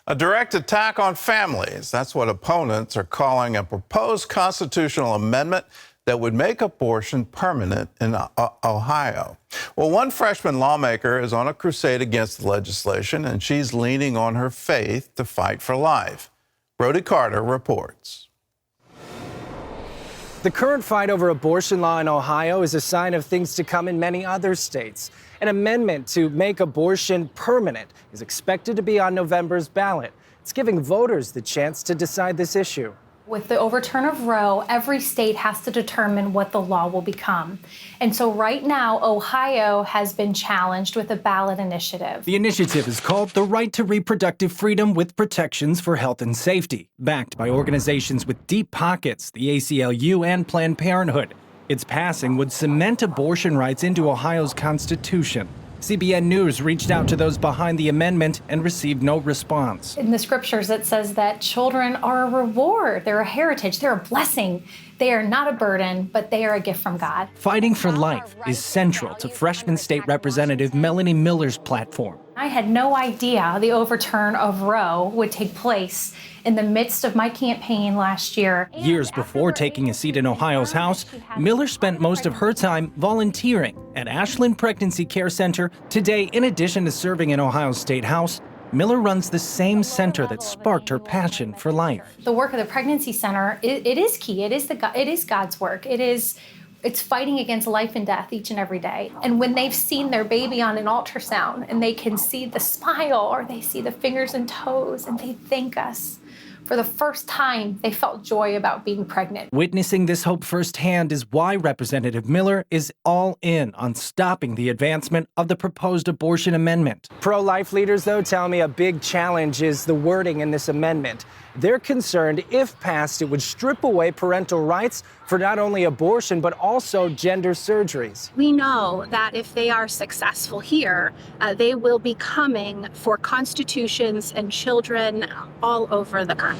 A direct attack on families. That's what opponents are calling a proposed constitutional amendment that would make abortion permanent in Ohio. Well, one freshman lawmaker is on a crusade against the legislation, and she's leaning on her faith to fight for life. Brody reports. The current fight over abortion law in Ohio is a sign of things to come in many other states. An amendment to make abortion permanent is expected to be on November's ballot. It's giving voters the chance to decide this issue. With the overturn of Roe, every state has to determine what the law will become. And so right now, Ohio has been challenged with a ballot initiative. The initiative is called The Right to Reproductive Freedom with Protections for Health and Safety, backed by organizations with deep pockets, the ACLU and Planned Parenthood. Its passing would cement abortion rights into Ohio's Constitution. CBN News reached out to those behind the amendment and received no response. In the scriptures, it says that children are a reward, they're a heritage, they're a blessing. They are not a burden, but they are a gift from God. Fighting for life is central to freshman state representative Melanie Miller's platform. I had no idea the overturn of Roe would take place in the midst of my campaign last year. Years before taking a seat in Ohio's House, Miller spent most of her time volunteering at Ashland Pregnancy Care Center. Today, in addition to serving in Ohio's State House, Miller runs the same center that sparked her passion for life. The work of the Pregnancy Center, it is key. It is God's work. It's fighting against life and death each and every day. And when they've seen their baby on an ultrasound and they can see the smile or they see the fingers and toes and they thank us, for the first time, they felt joy about being pregnant. Witnessing this hope firsthand is why Representative Miller is all in on stopping the advancement of the proposed abortion amendment. Pro-life leaders, though, tell me a big challenge is the wording in this amendment. They're concerned if passed, it would strip away parental rights for not only abortion, but also gender surgeries. We know that if they are successful here, they will be coming for constitutions and children all over the country.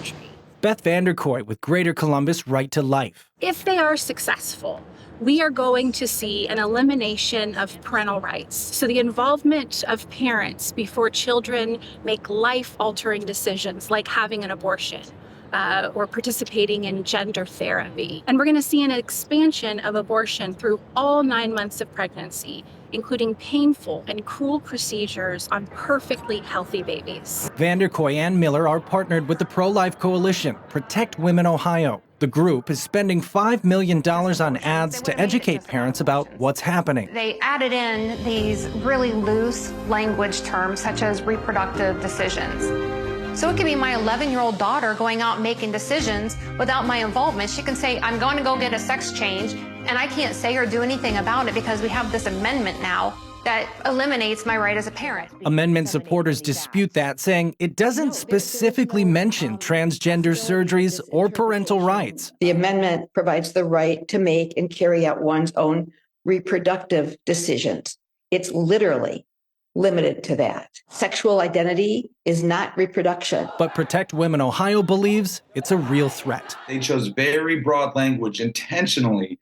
Beth Vanderkoy with Greater Columbus Right to Life. If they are successful, we are going to see an elimination of parental rights. So the involvement of parents before children make life-altering decisions like having an abortion or participating in gender therapy. And we're going to see an expansion of abortion through all 9 months of pregnancy, including painful and cruel procedures on perfectly healthy babies. Vanderkoy and Miller are partnered with the pro-life coalition, Protect Women Ohio. The group is spending $5 million on ads to educate parents about what's happening. They added in these really loose language terms such as reproductive decisions. So it could be my 11-year-old daughter going out making decisions without my involvement. She can say, I'm going to go get a sex change, and I can't say or do anything about it because we have this amendment now that eliminates my right as a parent. Amendment supporters dispute that, saying it doesn't specifically mention transgender surgeries or parental rights. The amendment provides the right to make and carry out one's own reproductive decisions. It's literally limited to that. Sexual identity is not reproduction. But Protect Women Ohio believes it's a real threat. They chose very broad language intentionally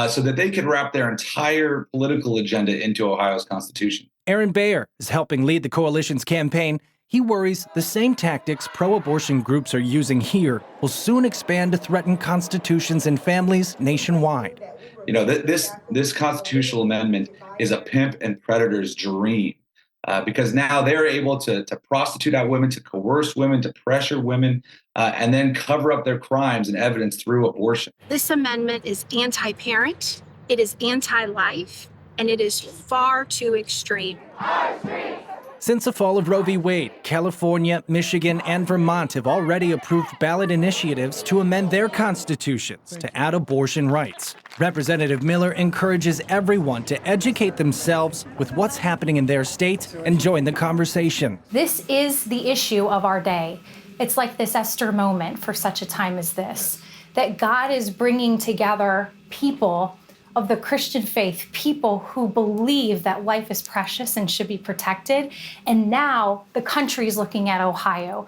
so that they could wrap their entire political agenda into Ohio's Constitution. Aaron Bayer is helping lead the coalition's campaign. He worries the same tactics pro-abortion groups are using here will soon expand to threaten constitutions and families nationwide. You know, this constitutional amendment is a pimp and predator's dream. Because now they're able to prostitute out women, to coerce women, to pressure women, and then cover up their crimes and evidence through abortion. This amendment is anti-parent, it is anti-life, and it is far too extreme. Since the fall of Roe v. Wade, California, Michigan, and Vermont have already approved ballot initiatives to amend their constitutions to add abortion rights. Representative Miller encourages everyone to educate themselves with what's happening in their state and join the conversation. This is the issue of our day. It's like this Esther moment for such a time as this, that God is bringing together people of the Christian faith, people who believe that life is precious and should be protected. And now the country is looking at Ohio.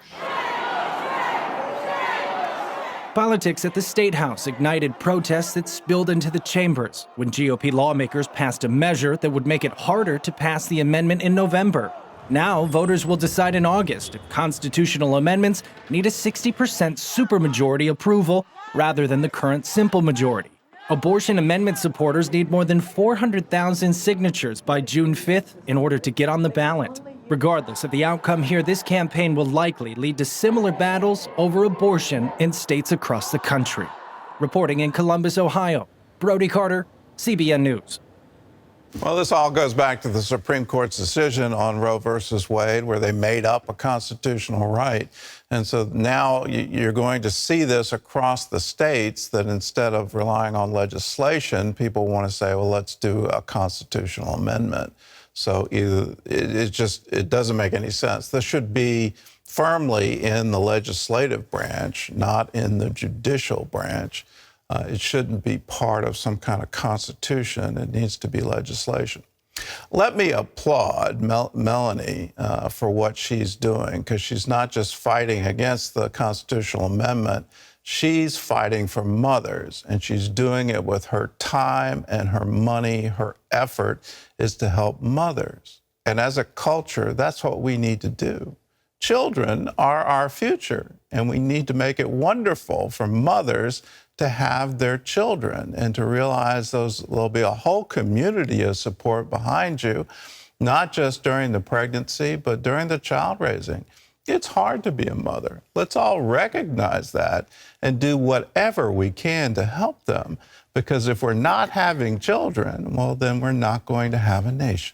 Politics at the State House ignited protests that spilled into the chambers when GOP lawmakers passed a measure that would make it harder to pass the amendment in November. Now, voters will decide in August if constitutional amendments need a 60% supermajority approval rather than the current simple majority. Abortion amendment supporters need more than 400,000 signatures by June 5th in order to get on the ballot. Regardless of the outcome here, this campaign will likely lead to similar battles over abortion in states across the country. Reporting in Columbus, Ohio, Brody Carter, CBN News. Well, this all goes back to the Supreme Court's decision on Roe versus Wade, where they made up a constitutional right. And so now you're going to see this across the states, that instead of relying on legislation, people want to say, well, let's do a constitutional amendment. So it doesn't make any sense. This should be firmly in the legislative branch, not in the judicial branch. It shouldn't be part of some kind of constitution. It needs to be legislation. Let me applaud Melanie for what she's doing, because she's not just fighting against the constitutional amendment. She's fighting for mothers, and she's doing it with her time and her money. Her effort is to help mothers. And as a culture, that's what we need to do. Children are our future, and we need to make it wonderful for mothers to have their children and to realize there'll be a whole community of support behind you, not just during the pregnancy, but during the child raising. It's hard to be a mother. Let's all recognize that and do whatever we can to help them, because if we're not having children, well, then we're not going to have a nation.